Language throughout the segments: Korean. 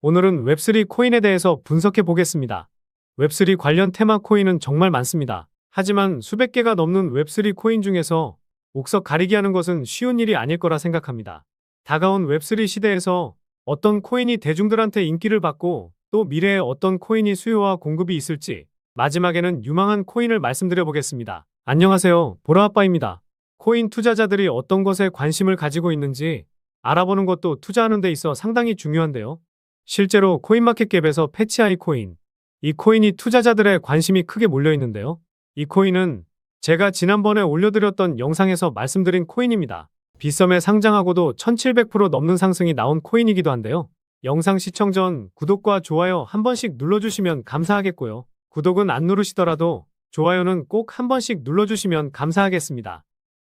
오늘은 웹3 코인에 대해서 분석해 보겠습니다. 웹3 관련 테마 코인은 정말 많습니다. 하지만 수백 개가 넘는 웹3 코인 중에서 옥석 가리기 하는 것은 쉬운 일이 아닐 거라 생각합니다. 다가온 웹3 시대에서 어떤 코인이 대중들한테 인기를 받고 또 미래에 어떤 코인이 수요와 공급이 있을지 마지막에는 유망한 코인을 말씀드려 보겠습니다. 안녕하세요. 보라아빠입니다. 코인 투자자들이 어떤 것에 관심을 가지고 있는지 알아보는 것도 투자하는 데 있어 상당히 중요한데요. 실제로 코인마켓캡에서 패치아이 코인, 이 코인이 투자자들의 관심이 크게 몰려 있는데요. 이 코인은 제가 지난번에 올려드렸던 영상에서 말씀드린 코인입니다. 빗썸에 상장하고도 1700% 넘는 상승이 나온 코인이기도 한데요. 영상 시청 전 구독과 좋아요 한 번씩 눌러주시면 감사하겠고요. 구독은 안 누르시더라도 좋아요는 꼭 한 번씩 눌러주시면 감사하겠습니다.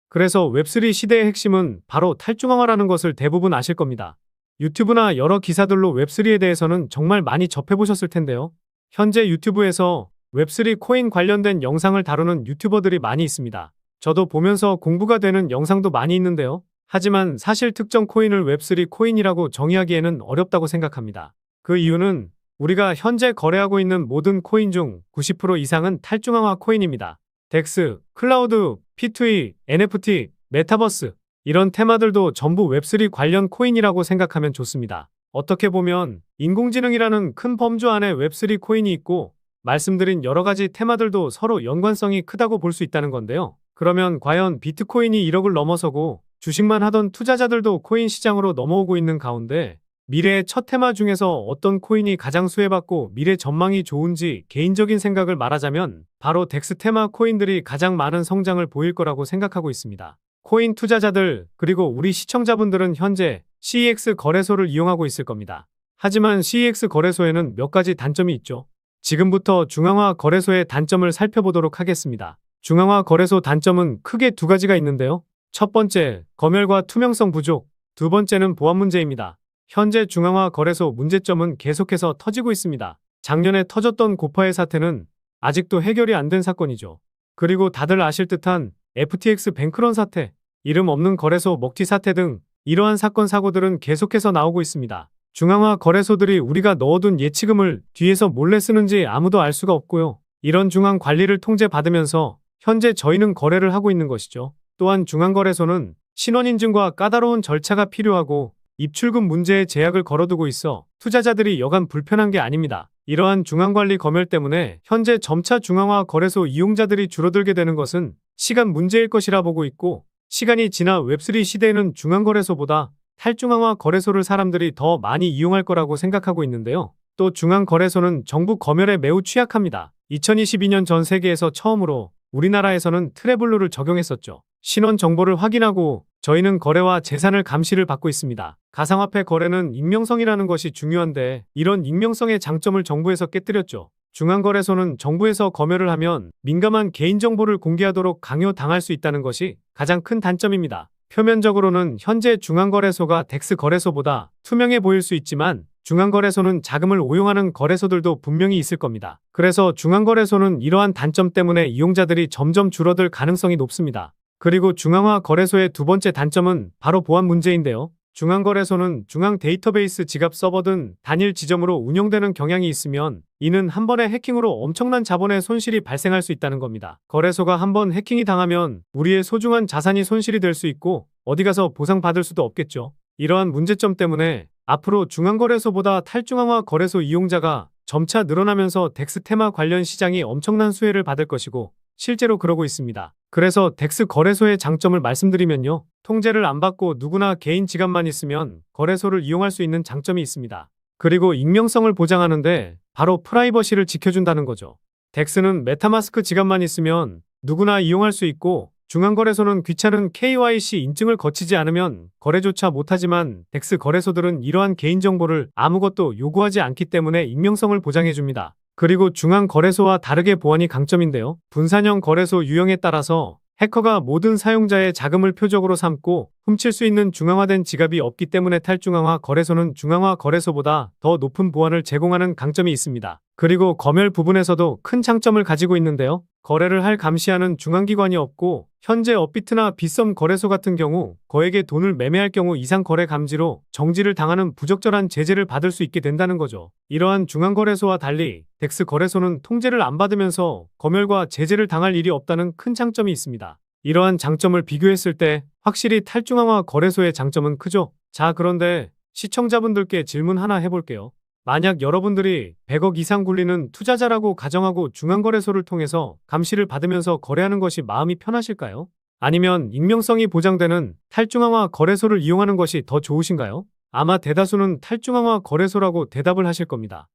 그래서 웹3 시대의 핵심은 바로 탈중앙화라는 것을 대부분 아실 겁니다. 유튜브나 여러 기사들로 웹3에 대해서는 정말 많이 접해보셨을 텐데요. 현재 유튜브에서 웹3 코인 관련된 영상을 다루는 유튜버들이 많이 있습니다. 저도 보면서 공부가 되는 영상도 많이 있는데요. 하지만 사실 특정 코인을 웹3 코인이라고 정의하기에는 어렵다고 생각합니다. 그 이유는 우리가 현재 거래하고 있는 모든 코인 중 90% 이상은 탈중앙화 코인입니다. 덱스, 클라우드, P2E, NFT, 메타버스 이런 테마들도 전부 웹3 관련 코인이라고 생각하면 좋습니다. 어떻게 보면 인공지능이라는 큰 범주 안에 웹3 코인이 있고 말씀드린 여러 가지 테마들도 서로 연관성이 크다고 볼 수 있다는 건데요. 그러면 과연 비트코인이 1억을 넘어서고 주식만 하던 투자자들도 코인 시장으로 넘어오고 있는 가운데 미래의 첫 테마 중에서 어떤 코인이 가장 수혜받고 미래 전망이 좋은지 개인적인 생각을 말하자면 바로 덱스 테마 코인들이 가장 많은 성장을 보일 거라고 생각하고 있습니다. 코인 투자자들 그리고 우리 시청자분들은 현재 CEX 거래소를 이용하고 있을 겁니다. 하지만 CEX 거래소에는 몇 가지 단점이 있죠. 지금부터 중앙화 거래소의 단점을 살펴보도록 하겠습니다. 중앙화 거래소 단점은 크게 두 가지가 있는데요. 첫 번째, 검열과 투명성 부족. 두 번째는 보안 문제입니다. 현재 중앙화 거래소 문제점은 계속해서 터지고 있습니다. 작년에 터졌던 고파의 사태는 아직도 해결이 안 된 사건이죠. 그리고 다들 아실 듯한 FTX 뱅크런 사태, 이름 없는 거래소 먹튀 사태 등 이러한 사건 사고들은 계속해서 나오고 있습니다. 중앙화 거래소들이 우리가 넣어둔 예치금을 뒤에서 몰래 쓰는지 아무도 알 수가 없고요. 이런 중앙 관리를 통제받으면서 현재 저희는 거래를 하고 있는 것이죠. 또한 중앙거래소는 신원인증과 까다로운 절차가 필요하고 입출금 문제에 제약을 걸어두고 있어 투자자들이 여간 불편한 게 아닙니다. 이러한 중앙관리 검열 때문에 현재 점차 중앙화 거래소 이용자들이 줄어들게 되는 것은 시간 문제일 것이라 보고 있고 시간이 지나 웹3 시대에는 중앙거래소보다 탈중앙화 거래소를 사람들이 더 많이 이용할 거라고 생각하고 있는데요. 또 중앙거래소는 정부 검열에 매우 취약합니다. 2022년 전 세계에서 처음으로 우리나라에서는 트래블루를 적용했었죠. 신원 정보를 확인하고 저희는 거래와 재산을 감시를 받고 있습니다. 가상화폐 거래는 익명성이라는 것이 중요한데 이런 익명성의 장점을 정부에서 깨뜨렸죠. 중앙거래소는 정부에서 검열을 하면 민감한 개인정보를 공개하도록 강요당할 수 있다는 것이 가장 큰 단점입니다. 표면적으로는 현재 중앙거래소가 덱스 거래소보다 투명해 보일 수 있지만 중앙거래소는 자금을 오용하는 거래소들도 분명히 있을 겁니다. 그래서 중앙거래소는 이러한 단점 때문에 이용자들이 점점 줄어들 가능성이 높습니다. 그리고 중앙화 거래소의 두 번째 단점은 바로 보안 문제인데요. 중앙거래소는 중앙 데이터베이스 지갑 서버 등 단일 지점으로 운영되는 경향이 있으면 이는 한 번의 해킹으로 엄청난 자본의 손실이 발생할 수 있다는 겁니다. 거래소가 한 번 해킹이 당하면 우리의 소중한 자산이 손실이 될 수 있고 어디 가서 보상받을 수도 없겠죠. 이러한 문제점 때문에 앞으로 중앙거래소보다 탈중앙화 거래소 이용자가 점차 늘어나면서 덱스 테마 관련 시장이 엄청난 수혜를 받을 것이고 실제로 그러고 있습니다. 그래서 덱스 거래소의 장점을 말씀드리면요. 통제를 안 받고 누구나 개인 지갑만 있으면 거래소를 이용할 수 있는 장점이 있습니다. 그리고 익명성을 보장하는데 바로 프라이버시를 지켜준다는 거죠. 덱스는 메타마스크 지갑만 있으면 누구나 이용할 수 있고 중앙거래소는 귀찮은 KYC 인증을 거치지 않으면 거래조차 못하지만 덱스 거래소들은 이러한 개인정보를 아무것도 요구하지 않기 때문에 익명성을 보장해줍니다. 그리고 중앙거래소와 다르게 보안이 강점인데요. 분산형 거래소 유형에 따라서 해커가 모든 사용자의 자금을 표적으로 삼고 훔칠 수 있는 중앙화된 지갑이 없기 때문에 탈중앙화 거래소는 중앙화 거래소보다 더 높은 보안을 제공하는 강점이 있습니다. 그리고 검열 부분에서도 큰 장점을 가지고 있는데요. 거래를 할 감시하는 중앙기관이 없고 현재 업비트나 빗썸 거래소 같은 경우 거액의 돈을 매매할 경우 이상 거래 감지로 정지를 당하는 부적절한 제재를 받을 수 있게 된다는 거죠. 이러한 중앙거래소와 달리 덱스 거래소는 통제를 안 받으면서 검열과 제재를 당할 일이 없다는 큰 장점이 있습니다. 이러한 장점을 비교했을 때 확실히 탈중앙화 거래소의 장점은 크죠. 자, 그런데 시청자분들께 질문 하나 해볼게요. 만약 여러분들이 100억 이상 굴리는 투자자라고 가정하고 중앙거래소를 통해서 감시를 받으면서 거래하는 것이 마음이 편하실까요? 아니면 익명성이 보장되는 탈중앙화 거래소를 이용하는 것이 더 좋으신가요? 아마 대다수는 탈중앙화 거래소라고 대답을 하실 겁니다.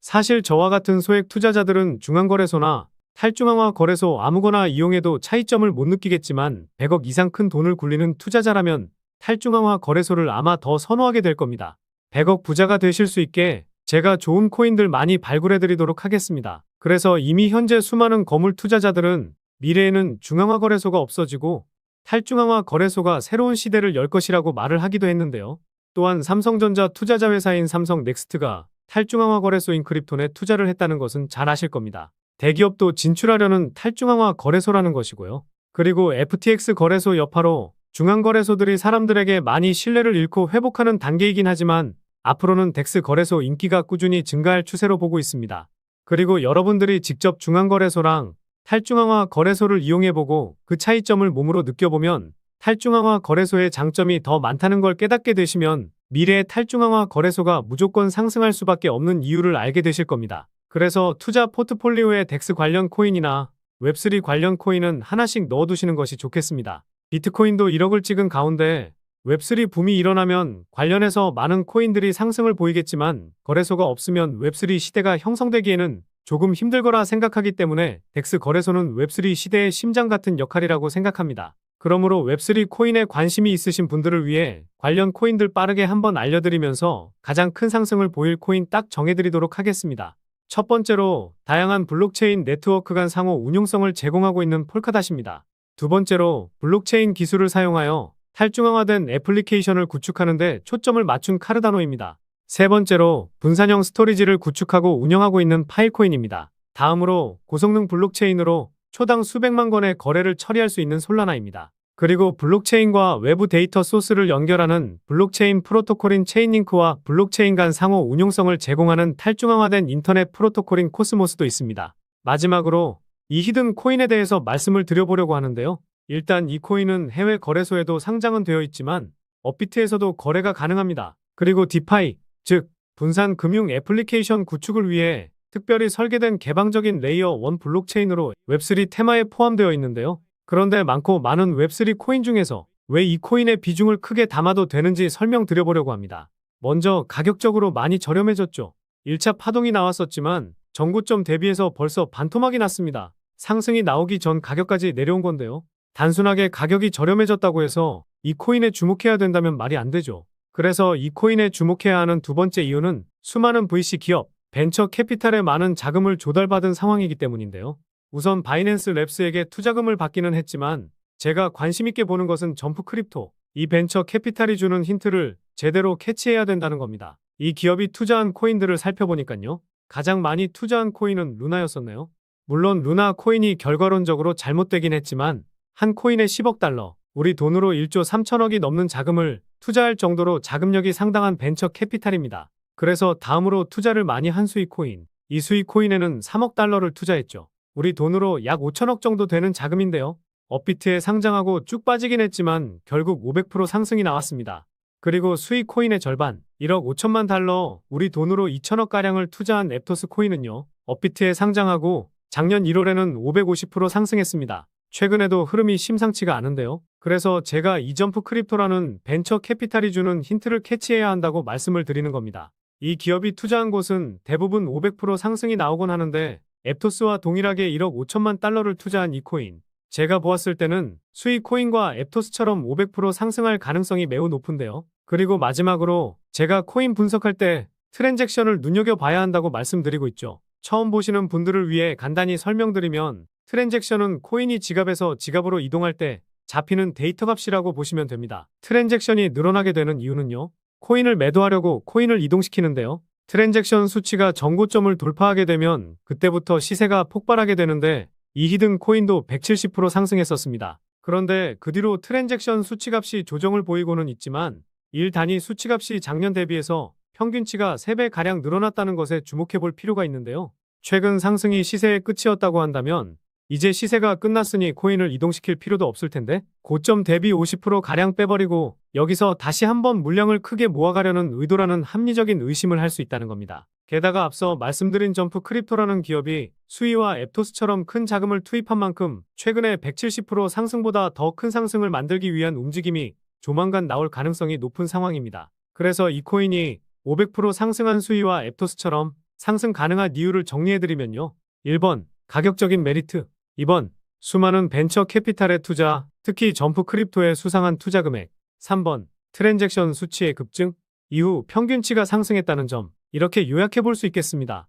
사실 저와 같은 소액 투자자들은 중앙거래소나 탈중앙화 거래소 아무거나 이용해도 차이점을 못 느끼겠지만 100억 이상 큰 돈을 굴리는 투자자라면 탈중앙화 거래소를 아마 더 선호하게 될 겁니다. 100억 부자가 되실 수 있게 제가 좋은 코인들 많이 발굴해 드리도록 하겠습니다. 그래서 이미 현재 수많은 거물 투자자들은 미래에는 중앙화 거래소가 없어지고 탈중앙화 거래소가 새로운 시대를 열 것이라고 말을 하기도 했는데요. 또한 삼성전자 투자자 회사인 삼성넥스트가 탈중앙화 거래소인 크립톤에 투자를 했다는 것은 잘 아실 겁니다. 대기업도 진출하려는 탈중앙화 거래소라는 것이고요. 그리고 FTX 거래소 여파로 중앙거래소들이 사람들에게 많이 신뢰를 잃고 회복하는 단계이긴 하지만 앞으로는 덱스 거래소 인기가 꾸준히 증가할 추세로 보고 있습니다. 그리고 여러분들이 직접 중앙거래소랑 탈중앙화 거래소를 이용해보고 그 차이점을 몸으로 느껴보면 탈중앙화 거래소의 장점이 더 많다는 걸 깨닫게 되시면 미래의 탈중앙화 거래소가 무조건 상승할 수밖에 없는 이유를 알게 되실 겁니다. 그래서 투자 포트폴리오에 덱스 관련 코인이나 웹3 관련 코인은 하나씩 넣어두시는 것이 좋겠습니다. 비트코인도 1억을 찍은 가운데 웹3 붐이 일어나면 관련해서 많은 코인들이 상승을 보이겠지만 거래소가 없으면 웹3 시대가 형성되기에는 조금 힘들거라 생각하기 때문에 덱스 거래소는 웹3 시대의 심장 같은 역할이라고 생각합니다. 그러므로 웹3 코인에 관심이 있으신 분들을 위해 관련 코인들 빠르게 한번 알려드리면서 가장 큰 상승을 보일 코인 딱 정해드리도록 하겠습니다. 첫 번째로 다양한 블록체인 네트워크 간 상호 운용성을 제공하고 있는 폴카닷입니다. 두 번째로 블록체인 기술을 사용하여 탈중앙화된 애플리케이션을 구축하는 데 초점을 맞춘 카르다노입니다. 세 번째로 분산형 스토리지를 구축하고 운영하고 있는 파일코인입니다. 다음으로 고성능 블록체인으로 초당 수백만 건의 거래를 처리할 수 있는 솔라나입니다. 그리고 블록체인과 외부 데이터 소스를 연결하는 블록체인 프로토콜인 체인링크와 블록체인 간 상호 운용성을 제공하는 탈중앙화된 인터넷 프로토콜인 코스모스도 있습니다. 마지막으로 이 히든 코인에 대해서 말씀을 드려보려고 하는데요. 일단 이 코인은 해외 거래소에도 상장은 되어 있지만 업비트에서도 거래가 가능합니다. 그리고 디파이, 즉 분산 금융 애플리케이션 구축을 위해 특별히 설계된 개방적인 레이어 1 블록체인으로 웹3 테마에 포함되어 있는데요. 그런데 많고 많은 웹3 코인 중에서 왜 이 코인의 비중을 크게 담아도 되는지 설명드려보려고 합니다. 먼저 가격적으로 많이 저렴해졌죠. 1차 파동이 나왔었지만 전고점 대비해서 벌써 반토막이 났습니다. 상승이 나오기 전 가격까지 내려온 건데요. 단순하게 가격이 저렴해졌다고 해서 이 코인에 주목해야 된다면 말이 안 되죠. 그래서 이 코인에 주목해야 하는 두 번째 이유는 수많은 VC 기업, 벤처 캐피탈에 많은 자금을 조달받은 상황이기 때문인데요. 우선 바이낸스 랩스에게 투자금을 받기는 했지만 제가 관심있게 보는 것은 점프 크립토, 이 벤처 캐피탈이 주는 힌트를 제대로 캐치해야 된다는 겁니다. 이 기업이 투자한 코인들을 살펴보니까요. 가장 많이 투자한 코인은 루나였었네요. 물론 루나 코인이 결과론적으로 잘못되긴 했지만 한 코인에 10억 달러, 우리 돈으로 1조 3천억이 넘는 자금을 투자할 정도로 자금력이 상당한 벤처 캐피탈입니다. 그래서 다음으로 투자를 많이 한 수익 코인, 이 수익 코인에는 3억 달러를 투자했죠. 우리 돈으로 약 5천억 정도 되는 자금인데요. 업비트에 상장하고 쭉 빠지긴 했지만 결국 500% 상승이 나왔습니다. 그리고 수익 코인의 절반, 1억 5천만 달러, 우리 돈으로 2천억가량을 투자한 앱토스 코인은요. 업비트에 상장하고 작년 1월에는 550% 상승했습니다. 최근에도 흐름이 심상치가 않은데요. 그래서 제가 이 점프 크립토라는 벤처 캐피탈이 주는 힌트를 캐치해야 한다고 말씀을 드리는 겁니다. 이 기업이 투자한 곳은 대부분 500% 상승이 나오곤 하는데 앱토스와 동일하게 1억 5천만 달러를 투자한 이 코인, 제가 보았을 때는 수익 코인과 앱토스처럼 500% 상승할 가능성이 매우 높은데요. 그리고 마지막으로 제가 코인 분석할 때 트랜잭션을 눈여겨봐야 한다고 말씀드리고 있죠. 처음 보시는 분들을 위해 간단히 설명드리면 트랜잭션은 코인이 지갑에서 지갑으로 이동할 때 잡히는 데이터 값이라고 보시면 됩니다. 트랜잭션이 늘어나게 되는 이유는요. 코인을 매도하려고 코인을 이동시키는데요. 트랜잭션 수치가 전고점을 돌파하게 되면 그때부터 시세가 폭발하게 되는데 이 히든 코인도 170% 상승했었습니다. 그런데 그 뒤로 트랜잭션 수치값이 조정을 보이고는 있지만 일 단위 수치값이 작년 대비해서 평균치가 3배가량 늘어났다는 것에 주목해 볼 필요가 있는데요. 최근 상승이 시세의 끝이었다고 한다면 이제 시세가 끝났으니 코인을 이동시킬 필요도 없을 텐데 고점 대비 50%가량 빼버리고 여기서 다시 한번 물량을 크게 모아가려는 의도라는 합리적인 의심을 할 수 있다는 겁니다. 게다가 앞서 말씀드린 점프 크립토라는 기업이 수이와 앱토스처럼 큰 자금을 투입한 만큼 최근에 170% 상승보다 더 큰 상승을 만들기 위한 움직임이 조만간 나올 가능성이 높은 상황입니다. 그래서 이 코인이 500% 상승한 수이와 앱토스처럼 상승 가능한 이유를 정리해드리면요. 1번, 가격적인 메리트. 2번, 수많은 벤처 캐피탈의 투자, 특히 점프 크립토의 수상한 투자 금액. 3번, 트랜잭션 수치의 급증, 이후 평균치가 상승했다는 점. 이렇게 요약해 볼 수 있겠습니다.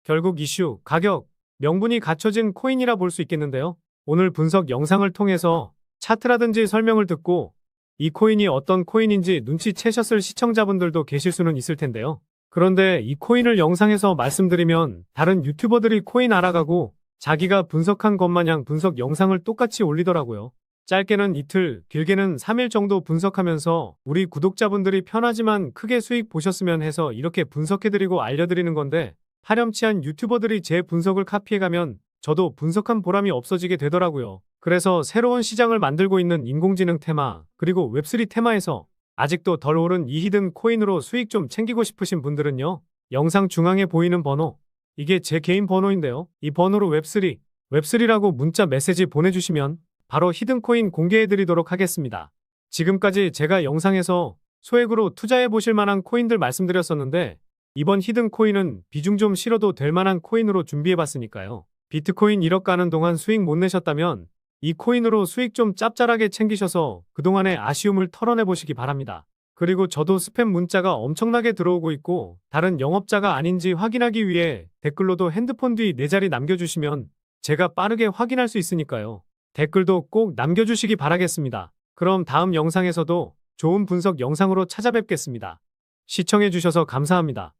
결국 이슈, 가격, 명분이 갖춰진 코인이라 볼 수 있겠는데요. 오늘 분석 영상을 통해서 차트라든지 설명을 듣고 이 코인이 어떤 코인인지 눈치채셨을 시청자분들도 계실 수는 있을 텐데요. 그런데 이 코인을 영상에서 말씀드리면 다른 유튜버들이 코인 알아가고 자기가 분석한 것 마냥 분석 영상을 똑같이 올리더라고요. 짧게는 이틀, 길게는 3일 정도 분석하면서 우리 구독자분들이 편하지만 크게 수익 보셨으면 해서 이렇게 분석해드리고 알려드리는 건데 파렴치한 유튜버들이 제 분석을 카피해가면 저도 분석한 보람이 없어지게 되더라고요. 그래서 새로운 시장을 만들고 있는 인공지능 테마, 그리고 웹3 테마에서 아직도 덜 오른 이 히든 코인으로 수익 좀 챙기고 싶으신 분들은요. 영상 중앙에 보이는 번호, 이게 제 개인 번호인데요. 이 번호로 웹3라고 문자 메시지 보내주시면 바로 히든 코인 공개해드리도록 하겠습니다. 지금까지 제가 영상에서 소액으로 투자해 보실 만한 코인들 말씀드렸었는데 이번 히든 코인은 비중 좀 실어도 될 만한 코인으로 준비해봤으니까요. 비트코인 1억 가는 동안 수익 못 내셨다면 이 코인으로 수익 좀 짭짤하게 챙기셔서 그동안의 아쉬움을 털어내보시기 바랍니다. 그리고 저도 스팸 문자가 엄청나게 들어오고 있고 다른 영업자가 아닌지 확인하기 위해 댓글로도 핸드폰 뒤 4자리 남겨주시면 제가 빠르게 확인할 수 있으니까요. 댓글도 꼭 남겨주시기 바라겠습니다. 그럼 다음 영상에서도 좋은 분석 영상으로 찾아뵙겠습니다. 시청해주셔서 감사합니다.